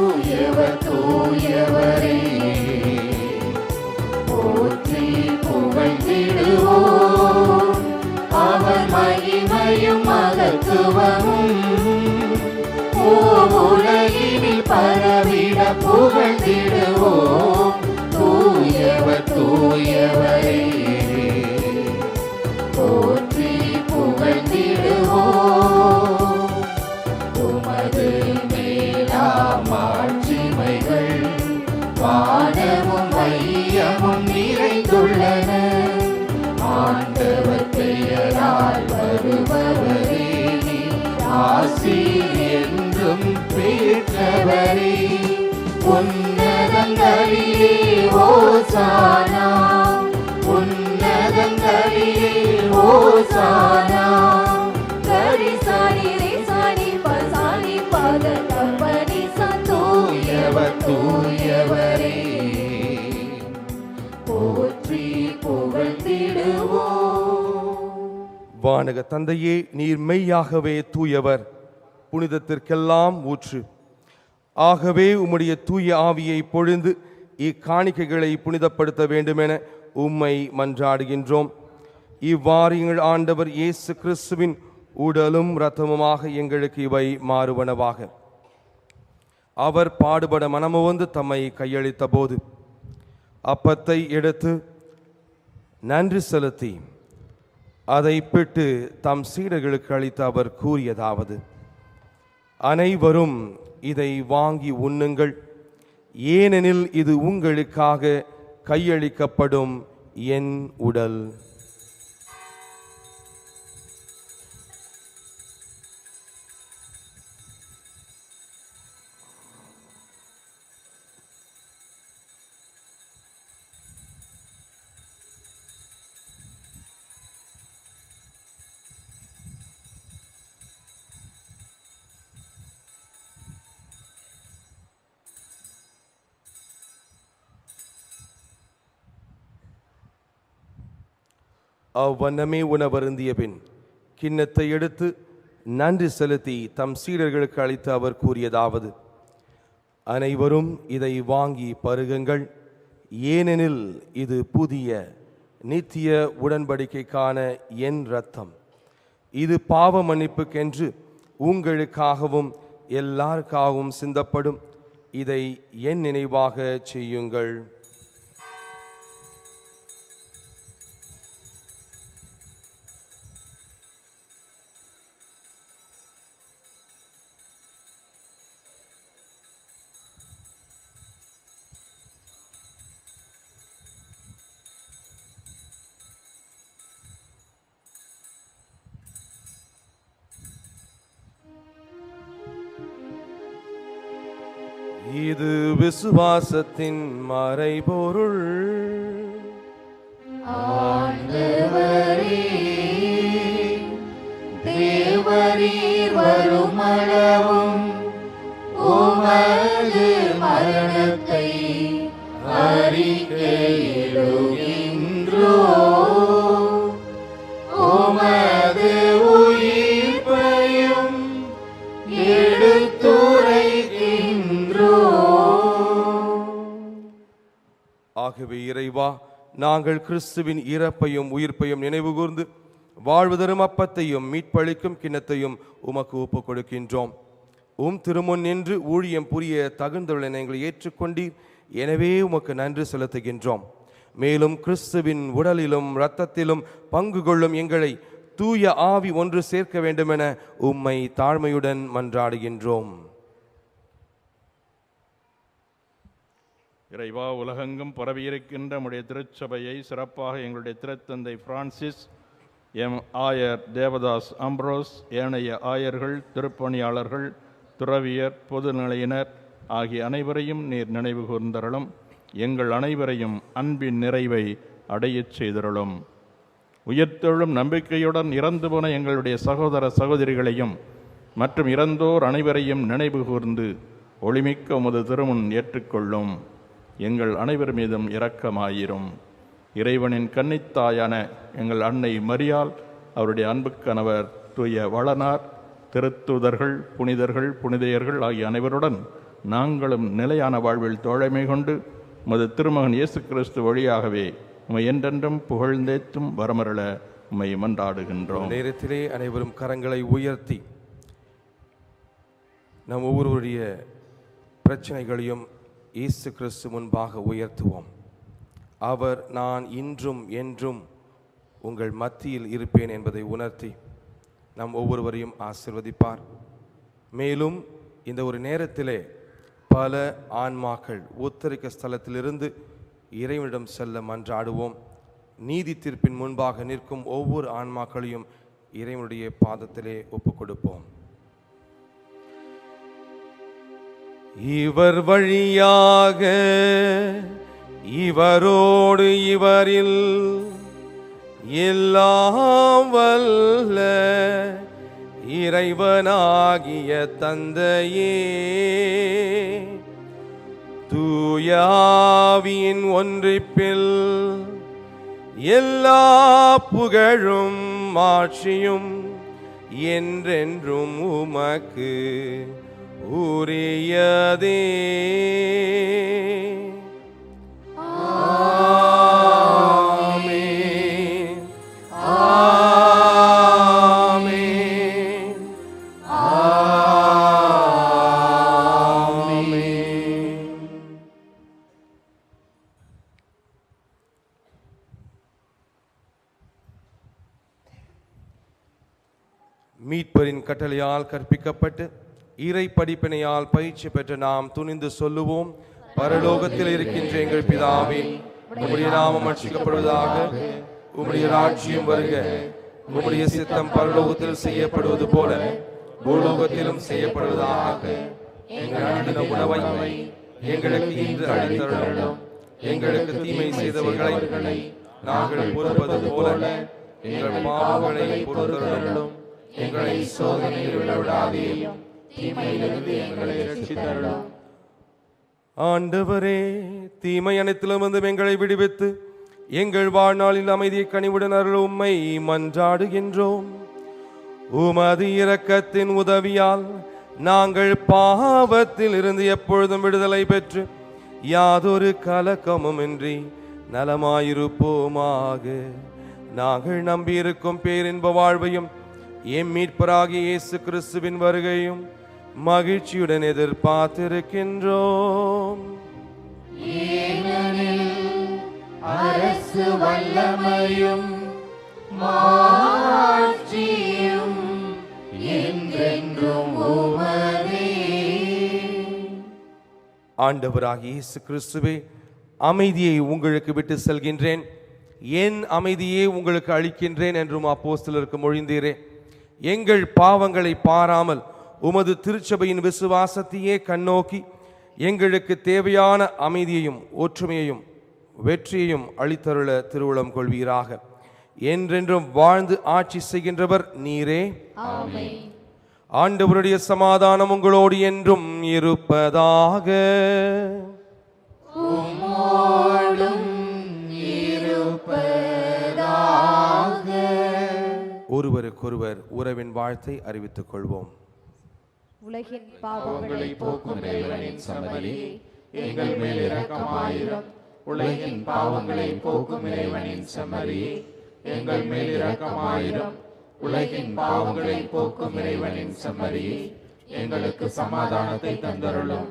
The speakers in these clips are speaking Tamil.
தூயவர் தூயவரே. போற்றி புகழ்ந்திடுவோம் அவர் மகிமையும் மகத்துவமும் உலகினில் பரவிட புகழ்ந்திடுவோம் தூயவர் தூயவரே. போற்றி புகழ்ந்திடுவோம் உமது மேலாம் ஆட்சிமைகள் வானமும் மையமும் நிறைந்துள்ளன. ஆண்டவர் பெயரால் வருபவரே ஆசி என்றும் பெற்றவரே. உன்னதங்களிலே ஓசானா, உன்னதங்களிலே ஓசானா. தூயவர் தூயவரே. போற்றி புகழ்ந்திடுவோம். வானக தந்தையே, நீர் மெய்யாகவே தூயவர், புனிதத்திற்கெல்லாம் ஊற்று. ஆகவே உம்முடைய தூய ஆவியை பொழிந்து இக்காணிக்கைகளை புனிதப்படுத்த வேண்டுமென உம்மை மன்றாடுகின்றோம். இவ்வாறு எங்கள் ஆண்டவர் இயேசு கிறிஸ்துவின் உடலும் இரத்தமுமாக எங்களுக்கு இவை மாறுவனவாக. அவர் பாடுபட மனமுவந்து தம்மை கையளித்த போது அப்பத்தை எடுத்து நன்றி செலுத்தி அதை பிட்டு தம் சீடர்களுக்கு அளித்து அவர் கூறியதாவது: அனைவரும் இதை வாங்கி உண்ணுங்கள், ஏனெனில் இது உங்களுக்காக கையளிக்கப்படும் என் உடல். அவ்வண்ணமே உணவருந்திய பின் கிண்ணத்தை எடுத்து நன்றி செலுத்தி தம் சீடர்களுக்கு அளித்து அவர் கூறியதாவது: அனைவரும் இதை வாங்கி பருகுங்கள், ஏனெனில் இது புதிய நித்திய உடன்படிக்கைக்கான என் இரத்தம். இது பாவ மன்னிப்புக்கென்று உங்களுக்காகவும் எல்லாருக்காகவும் சிந்தப்படும். இதை என் நினைவாக செய்யுங்கள். இது விசுவாசத்தின் மறைபொருள். ஆண்டவரே, தேவரீர் வருமளவும் உமது மரணத்தை அறிக்கையிடுகின்றோம், உமது உயிர்ப்பையும் ஆகவே இறைவா, நாங்கள் கிறிஸ்துவின் இறப்பையும் உயிர்ப்பையும் நினைவு கூர்ந்து வாழ்வு தரும் அப்பத்தையும் மீட்பளிக்கும் கிண்ணத்தையும் உமக்கு ஒப்புக் கொடுக்கின்றோம். திருமுன் நின்று ஊழியம் புரிய தகுந்தவளை எங்களை ஏற்றுக்கொண்டீர். எனவே உமக்கு நன்றி செலுத்துகின்றோம். மேலும் கிறிஸ்துவின் உடலிலும் இரத்தத்திலும் பங்கு கொள்ளும் எங்களை தூய ஆவி ஒன்று சேர்க்க வேண்டுமென உம்மை தாழ்மையுடன் மன்றாடுகின்றோம். இறைவா, உலகெங்கும் பரவியிருக்கின்ற நம்முடைய திருச்சபையை சிறப்பாக எங்களுடைய திருத்தந்தை பிரான்சிஸ், எம் ஆயர் தேவதாஸ் அம்ப்ரோஸ், ஏனைய ஆயர்கள், திருப்பணியாளர்கள், துறவியர், பொதுநிலையினர் ஆகிய அனைவரையும் நீர் நினைவு கூர்ந்தருளும். எங்கள் அனைவரையும் அன்பின் நிறைவை அடையச் செய்தருளும். உயிர்த்தெழும் நம்பிக்கையுடன் இறந்து போன எங்களுடைய சகோதர சகோதரிகளையும் மற்றும் இறந்தோர் அனைவரையும் நினைவு கூர்ந்து ஒளிமிக்க உமது திருமுன் ஏற்றுக்கொள்ளும். எங்கள் அனைவர் மீதும் இரக்கமாயிரும். இறைவனின் கன்னித்தாயான எங்கள் அன்னை மரியாள், அவருடைய அன்பு கணவர் தூய வளனார், திருத்தூதர்கள், புனிதர்கள், புனிதையர்கள் ஆகிய அனைவருடன் நாங்களும் நிலையான வாழ்வில் தோழமை கொண்டு உமது திருமகன் இயேசு கிறிஸ்து வழியாகவே உம்மை என்றென்றும் புகழ்ந்தேத்தும் வரமருள உம்மை மன்றாடுகின்றோம். நேரத்திலே அனைவரும் கரங்களை உயர்த்தி நம் ஒவ்வொருவருடைய பிரச்சனைகளையும் இயேசு கிறிஸ்து முன்பாக உயர்த்துவோம். அவர் நான் இன்றும் என்றும் உங்கள் மத்தியில் இருப்பேன் என்பதை உணர்த்தி நம் ஒவ்வொருவரையும் ஆசீர்வதிப்பார். மேலும் இந்த ஒரு நேரத்திலே பல ஆன்மாக்கள் உத்தரிக்க ஸ்தலத்திலிருந்து இறைவனிடம் செல்ல மன்றாடுவோம். நீதி தீர்ப்பின் முன்பாக நிற்கும் ஒவ்வொரு ஆன்மாக்களையும் இறைவனுடைய பாதத்திலே ஒப்புக் கொடுப்போம். இவர் வழியாக இவரோடு இவரில் எல்லாம் வல்ல இறைவனாகிய தந்தையே, தூயாவியின் ஒன்றிப்பில் எல்லா புகழும் ஆட்சியும் என்றென்றும் உமக்கு உரியதே. ஆமென். ஆமென். ஆமென். மீட்பரின் கட்டளையால் கற்பிக்கப்பட்டு இறை படிப்பினையால் பயிற்சி பெற்ற நாம் துணிந்து சொல்லுவோம். பரலோகத்தில் இருக்கின்ற எங்கள் பிதாவே, உம்முடைய நாமம் அர்ச்சிக்கப்படுவதாக, உம்முடைய ராஜ்யம் வருக, உம்முடைய சித்தம் பரலோகத்தில் செய்யப்படுவது போல பூலோகத்திலும் செய்யப்படுவதாக. எங்கள் அனுதின உணவை எங்களுக்கு இன்று அளித்தருளும். எங்களுக்கு தீமை செய்தவர்களை நாங்கள் பொறுப்பது போல எங்கள் பாவங்களை பொறுத்தருளும். எங்களை சோதனையில் விழவிடாதேயும், தீமையிலிருந்து எங்களை ரட்சித்தருளும். ஆண்டவரே, தீமை அனைத்திலும் வந்து எங்களை விடுவித்து எங்கள் வாழ்நாளில் அமைதியை கனிவுடன் அருள் உம்மை மன்றாடுகின்றோம். உமது இரக்கத்தின் உதவியால் நாங்கள் பாவத்தில் இருந்து எப்பொழுதும் விடுதலை பெற்று யாதொரு கலக்கமுமின்றி நலமாயிருப்போமாக. நாங்கள் நம்பியிருக்கும் பேரின்ப வாழ்வையும் எம் மீட்பராகிய இயேசு கிறிஸ்துவின் வருகையும் மகிழ்ச்சியுடன் எதிர்பார்த்திருக்கின்றோம். ஏனெனில் அரசு வல்லமையும் மாட்சியும் என்றென்றும் உமதே. ஆண்டவராகிய இயேசு கிறிஸ்துவே, அமைதியை உங்களுக்கு விட்டு செல்கின்றேன், என் அமைதியே உங்களுக்கு அளிக்கின்றேன் என்றும் அப்போஸ்தலருக்கு மொழிந்தீரே. எங்கள் பாவங்களை பாராமல் உமது திருச்சபையின் விசுவாசத்தையே கண்ணோக்கி எங்களுக்கு தேவையான அமைதியையும் ஒற்றுமையையும் வெற்றியையும் அளித்தருள திருவுளம் கொள்வீராக. என்றென்றும் வாழ்ந்து ஆட்சி செய்கின்றவர் நீரே. ஆமென். ஆண்டவருடைய சமாதானம் உங்களோடு என்றும் இருப்பதாக. உம்மோடும் இருப்பதாக. ஒருவருக்கொருவர் உறவின் வாழ்த்தை அறிவித்துக் கொள்வோம். உலகின் பாவங்களை பாவங்களை போக்கும் இறைவனின் சம்மதியே, எங்கள் மேல் இரக்கமாயிரும். உலகின் பாவங்களை போக்கும் இறைவனின் சம்மதியே, எங்கள் மேல் இரக்கமாயிரும். உலகின் பாவங்களை போக்கும் இறைவனின் சம்மதியே, எங்களுக்கு சமாதானத்தை தந்தருளும்.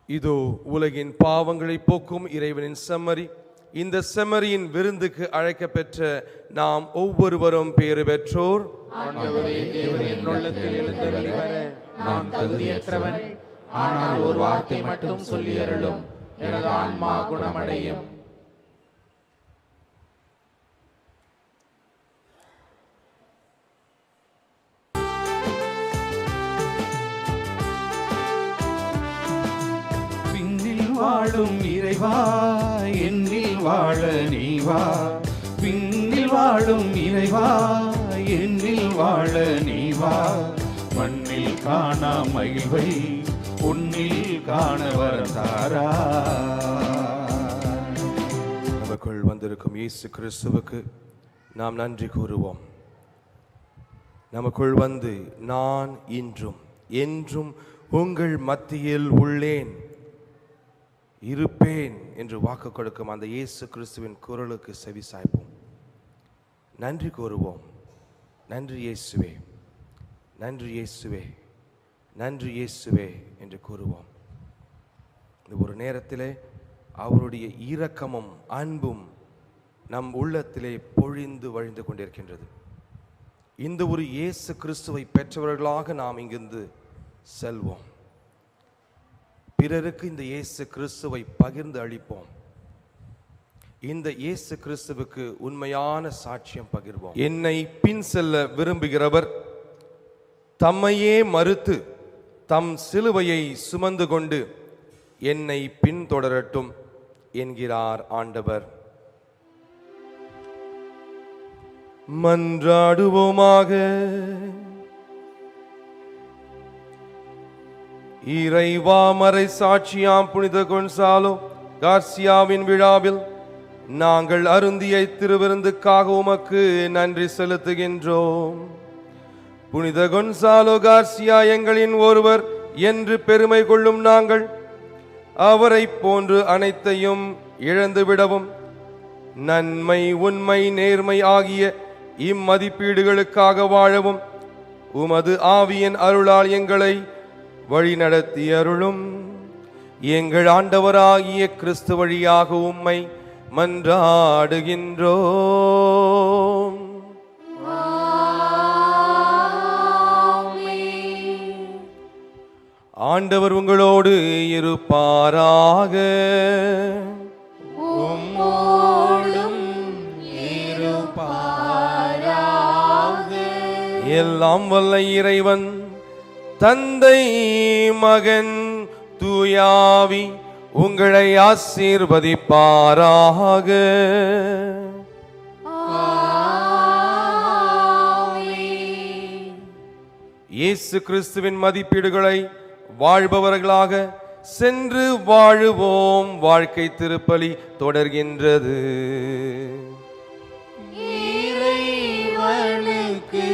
இதோ உலகின் பாவங்களை போக்கும் இறைவனின் செம்மறி. இந்த செம்மறியின் விருந்துக்கு அழைக்கப்பெற்ற நாம் ஒவ்வொருவரும் பேறு பெற்றோர். ஆண்டவரே, தேவன் என் உள்ளத்தில் எழுந்தருளி வர நான் தகுதியற்றவன். ஆனால் ஒரு வார்த்தை மட்டும் சொல்லி அருளும், எனது ஆன்மா குணமடையும். விண்ணில் வாழும் இறைவா, என்னில் வாழ நீ வா. விண்ணில் வாழும் இறைவா, என்னில் வாழ நீ வா. மண்ணில் காணா மகிழ்வை உன்னில் காண வரந்தாரா. நம்ம நமக்குள் வந்திருக்கும் இயேசு கிறிஸ்துவுக்கு நாம் நன்றி கூறுவோம். நமக்குள் வந்து நான் இன்றும் என்றும் உங்கள் மத்தியில் உள்ளேன், இருப்பேன் என்று வாக்கு கொடுக்கும் அந்த இயேசு கிறிஸ்துவின் குரலுக்கு செவி சாய்ப்போம். நன்றி கூறுவோம். நன்றி இயேசுவே, நன்றி இயேசுவே, நன்றி இயேசுவே என்று கூறுவோம். இந்த ஒரு நேரத்திலே அவருடைய இரக்கமும் அன்பும் நம் உள்ளத்திலே பொழிந்து வழிந்து கொண்டிருக்கின்றது. இந்த ஒரு இயேசு கிறிஸ்துவை பெற்றவர்களாக நாம் இங்கிருந்து செல்வோம். பிறருக்கு இந்த இயேசு கிறிஸ்துவை பகிர்ந்து அளிப்போம். இந்த இயேசு கிறிஸ்துவுக்கு உண்மையான சாட்சியம் பகிர்வோம். என்னை பின் செல்ல விரும்புகிறவர் தம்மையே மறுத்து தம் சிலுவையை சுமந்து கொண்டு என்னை பின்தொடரட்டும் என்கிறார் ஆண்டவர். மன்றாடுவோமாக. இறைவா, மறை சாட்சியாம் புனித கொன்சாலோ கார்சியாவின் விழாவில் நாங்கள் அருந்திய திருவிருந்துக்காக உமக்கு நன்றி செலுத்துகின்றோம். புனித கொன்சாலோ கார்சியா எங்களின் ஒருவர் என்று பெருமை கொள்ளும் நாங்கள் அவரை போன்று அனைத்தையும் இழந்துவிடவும் நன்மை, உண்மை, நேர்மை ஆகிய இம்மதிப்பீடுகளுக்காக வாழவும் உமது ஆவியின் அருளால் எங்களை வழிநடத்தி அருளும். எங்கள் ஆண்டவராகிய கிறிஸ்து வழியாக உம்மை மன்றாடுகின்றோம். ஆண்டவர் உங்களோடு இருப்பாராக. எல்லாம் வல்ல இறைவன் தந்தை, மகன், தூயாவி உங்களை ஆசீர்வதிப்பாராக. இயேசு கிறிஸ்துவின் மதிப்பீடுகளை வாழ்பவர்களாக சென்று வாழுவோம். வாழ்க்கை திருப்பலி தொடர்கின்றது. இறைவனுக்கு